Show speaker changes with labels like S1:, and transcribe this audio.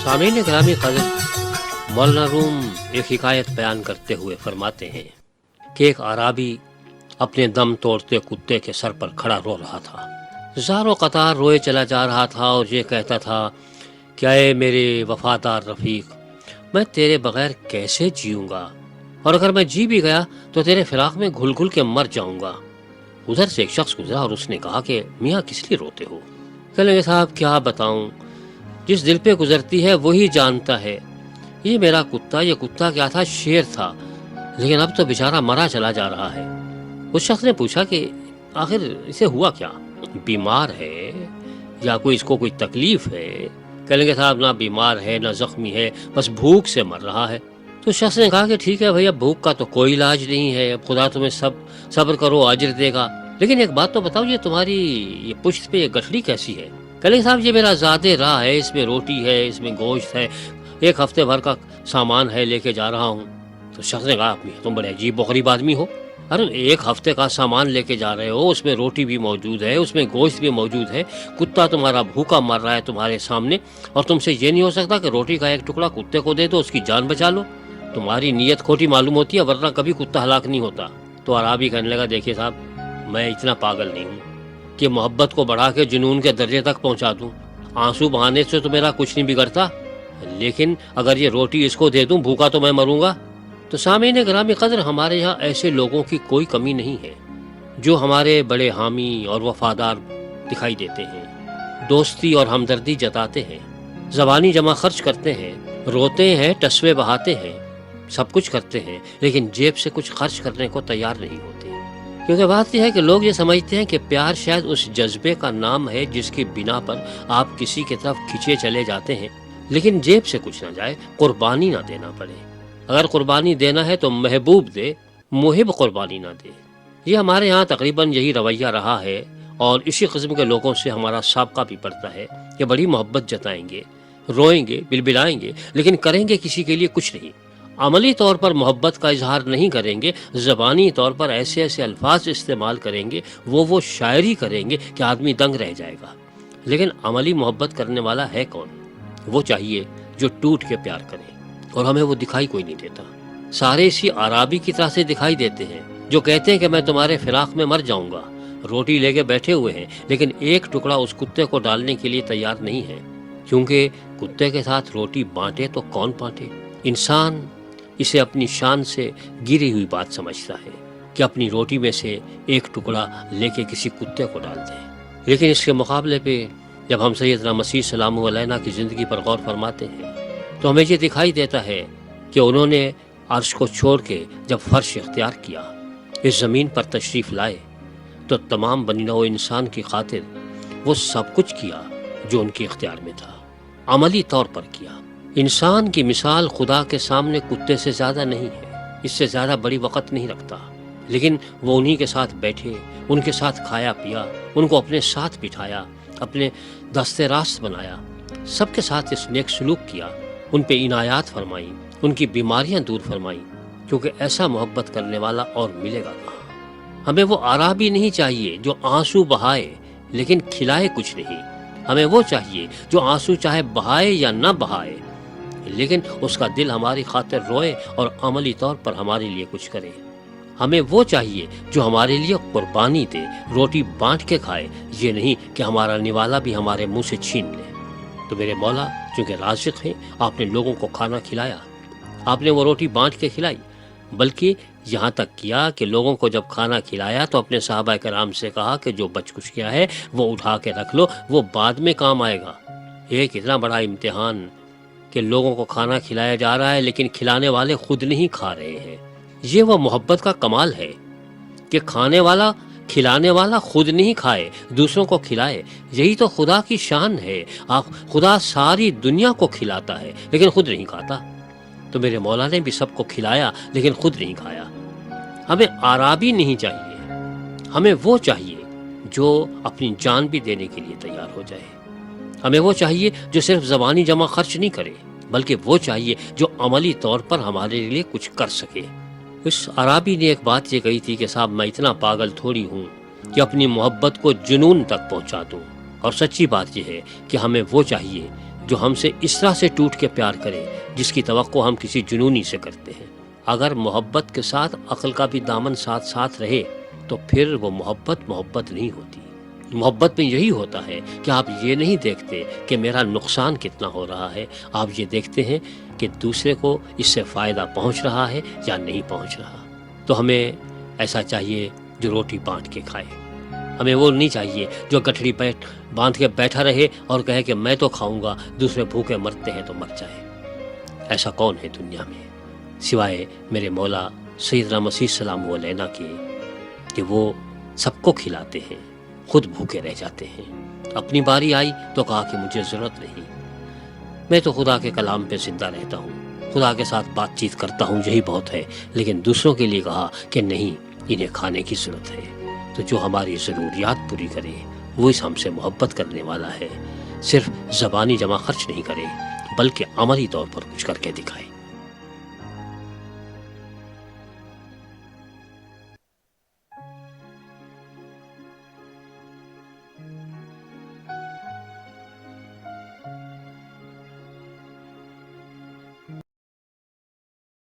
S1: सामीन ग्रामी कदर मौलाना रूम एक हिकायत बयान करते हुए फरमाते हैं कि एक आराबी अपने दम तोड़ते कुत्ते के सर पर खड़ा रो रहा था। ज़ारो कतार रोए चला जा रहा था और ये कहता था, क्या है मेरे वफादार रफ़ीक, मैं तेरे बगैर कैसे जीऊँगा, और अगर मैं जी भी गया तो तेरे फिराक में घुल घुल के मर जाऊँगा। उधर से एक शख्स गुजरा और उसने कहा कि मियाँ किस लिए रोते हो? कहने साहब क्या बताऊँ, जिस दिल पे गुजरती है वही जानता है। ये मेरा कुत्ता, ये कुत्ता क्या था, शेर था, लेकिन अब तो बेचारा मरा चला जा रहा है। उस शख्स ने पूछा कि आखिर इसे हुआ क्या, बीमार है या कोई इसको कोई तकलीफ है? कहेंगे साहब ना बीमार है ना जख्मी है, बस भूख से मर रहा है। तो शख्स ने कहा कि ठीक है भैया, भूख का तो कोई इलाज नहीं है, अब खुदा तुम्हें सब सब्र करो अजर देगा, लेकिन एक बात तो बताओ, ये तुम्हारी ये पुश्त पे ये गठड़ी कैसी है? कहेंगे साहब ये मेरा ज़ादे राह है, इसमें रोटी है, इसमें गोश्त है, एक हफ्ते भर का सामान है, लेके जा रहा हूँ। तो शख्स ने कहा, तुम बड़े अजीब गरीब आदमी हो, अरे एक हफ्ते का सामान लेके जा रहे हो, उसमें रोटी भी मौजूद है, उसमें गोश्त भी मौजूद है, कुत्ता तुम्हारा भूखा मर रहा है तुम्हारे सामने, और तुमसे ये नहीं हो सकता कि रोटी का एक टुकड़ा कुत्ते को दे दो, उसकी जान बचा लो? तुम्हारी नीयत खोटी मालूम होती है, वरना कभी कुत्ता हलाक नहीं होता। तो अराबी कहने लगा, देखिए साहब, मैं इतना पागल नहीं हूँ कि मोहब्बत को बढ़ा के जुनून के दर्जे तक पहुँचा दूँ। आंसू बहाने से तो मेरा कुछ नहीं बिगड़ता, लेकिन अगर ये रोटी इसको दे दूँ, भूखा तो मैं मरूंगा। तो सामीन ग्रामी कदर, हमारे यहाँ ऐसे लोगों की कोई कमी नहीं है जो हमारे बड़े हामी और वफादार दिखाई देते हैं, दोस्ती और हमदर्दी जताते हैं, ज़बानी जमा खर्च करते हैं, रोते हैं, टसवे बहाते हैं, सब कुछ करते हैं, लेकिन जेब से कुछ खर्च करने को तैयार नहीं होते। क्योंकि बात यह है कि लोग ये समझते हैं कि प्यार शायद उस जज्बे का नाम है जिसकी बिना पर आप किसी की तरफ खिंचे चले जाते हैं, लेकिन जेब से कुछ ना जाए, कुर्बानी ना देना पड़े। अगर कुर्बानी देना है तो महबूब दे, मुहिब कुर्बानी ना दे। ये हमारे यहाँ तकरीबन यही रवैया रहा है, और इसी किस्म के लोगों से हमारा साबका भी पड़ता है कि बड़ी मोहब्बत जताएंगे, रोएंगे, बिलबिलाएंगे, लेकिन करेंगे किसी के लिए कुछ नहीं। अमली तौर पर मोहब्बत का इजहार नहीं करेंगे, ज़बानी तौर पर ऐसे ऐसे अल्फाज इस्तेमाल करेंगे, वो शायरी करेंगे कि आदमी दंग रह जाएगा। लेकिन अमली मोहब्बत करने वाला है कौन? वो चाहिए जो टूट के प्यार करे, और हमें वो दिखाई कोई नहीं देता। सारे इसी आराबी की तरह से दिखाई देते हैं जो कहते हैं कि मैं तुम्हारे फिराक में मर जाऊंगा, रोटी लेके बैठे हुए हैं, लेकिन एक टुकड़ा उस कुत्ते को डालने के लिए तैयार नहीं है, क्योंकि कुत्ते के साथ रोटी बांटे तो कौन बांटे? इंसान इसे अपनी शान से गिरी हुई बात समझता है कि अपनी रोटी में से एक टुकड़ा लेके किसी कुत्ते को डाल दे। लेकिन इसके मुकाबले पे जब हम सैयदना मसीह सलामु अलैना की ज़िंदगी पर गौर फरमाते हैं तो हमें ये दिखाई देता है कि उन्होंने अर्श को छोड़ के जब फर्श इख्तियार किया, इस ज़मीन पर तशरीफ़ लाए, तो तमाम बनी नौ इंसान की खातिर वो सब कुछ किया जो उनके इख्तियार में था, अमली तौर पर किया। इंसान की मिसाल खुदा के सामने कुत्ते से ज़्यादा नहीं है, इससे ज़्यादा बड़ी वक़्त नहीं रखता, लेकिन वो उन्हीं के साथ बैठे, उनके साथ खाया पिया, उनको अपने साथ बिठाया, अपने दस्ते रास्त बनाया, सबके साथ इस नेक सलूक किया, उन पे इनायात फरमाई, उनकी बीमारियां दूर फरमाई, क्योंकि ऐसा मोहब्बत करने वाला और मिलेगा कहाँ। हमें वो आराबी नहीं चाहिए जो आंसू बहाए लेकिन खिलाए कुछ नहीं। हमें वो चाहिए जो आंसू चाहे बहाए या न बहाए, लेकिन उसका दिल हमारी खातिर रोए और अमली तौर पर हमारे लिए कुछ करे। हमें वो चाहिए जो हमारे लिए कुर्बानी दे, रोटी बांट के खाए, ये नहीं कि हमारा निवाला भी हमारे मुंह से छीन ले। तो मेरे मौला चूँकि राज़िक़ हैं, आपने लोगों को खाना खिलाया, आपने वो रोटी बांट के खिलाई, बल्कि यहाँ तक किया कि लोगों को जब खाना खिलाया तो अपने सहाबा कराम से कहा कि जो बच कुछ गया है वो उठा के रख लो, वो बाद में काम आएगा। एक इतना बड़ा इम्तिहान कि लोगों को खाना खिलाया जा रहा है लेकिन खिलाने वाले खुद नहीं खा रहे हैं। ये वो मोहब्बत का कमाल है कि खाने वाला खिलाने वाला खुद नहीं खाए, दूसरों को खिलाए। यही तो खुदा की शान है। खुदा सारी दुनिया को खिलाता है लेकिन खुद नहीं खाता। तो मेरे मौला ने भी सबको खिलाया लेकिन खुद नहीं खाया। हमें आराबी नहीं चाहिए, हमें वो चाहिए जो अपनी जान भी देने के लिए तैयार हो जाए। हमें वो चाहिए जो सिर्फ ज़बानी जमा खर्च नहीं करे, बल्कि वो चाहिए जो अमली तौर पर हमारे लिए कुछ कर सके। इस अराबी ने एक बात ये कही थी कि साहब मैं इतना पागल थोड़ी हूँ कि अपनी मोहब्बत को जुनून तक पहुँचा दूँ। और सच्ची बात यह है कि हमें वो चाहिए جو ہم سے اس طرح سے ٹوٹ کے پیار کرے جس کی توقع ہم کسی جنونی سے کرتے ہیں۔ اگر محبت کے ساتھ عقل کا بھی دامن ساتھ ساتھ رہے تو پھر وہ محبت نہیں ہوتی۔ محبت میں یہی ہوتا ہے کہ آپ یہ نہیں دیکھتے کہ میرا نقصان کتنا ہو رہا ہے، آپ یہ دیکھتے ہیں کہ دوسرے کو اس سے فائدہ پہنچ رہا ہے یا نہیں پہنچ رہا۔ تو ہمیں ایسا چاہیے جو روٹی بانٹ کے کھائے، ہمیں وہ نہیں چاہیے جو گٹھڑی باندھ کے بیٹھا رہے اور کہے کہ میں تو کھاؤں گا، دوسرے بھوکے مرتے ہیں تو مر جائے۔ ایسا کون ہے دنیا میں سوائے میرے مولا سیدنا مسیح سلام علیہ کے کہ وہ سب کو کھلاتے ہیں، خود بھوکے رہ جاتے ہیں۔ اپنی باری آئی تو کہا کہ مجھے ضرورت نہیں، میں تو خدا کے کلام پہ زندہ رہتا ہوں، خدا کے ساتھ بات چیت کرتا ہوں، یہی بہت ہے۔ لیکن دوسروں کے لیے کہا کہ نہیں، انہیں کھانے کی ضرورت ہے۔ تو جو ہماری ضروریات پوری کرے وہ اس ہم سے محبت کرنے والا ہے، صرف زبانی جمع خرچ نہیں کرے بلکہ عملی طور پر کچھ کر کے دکھائے۔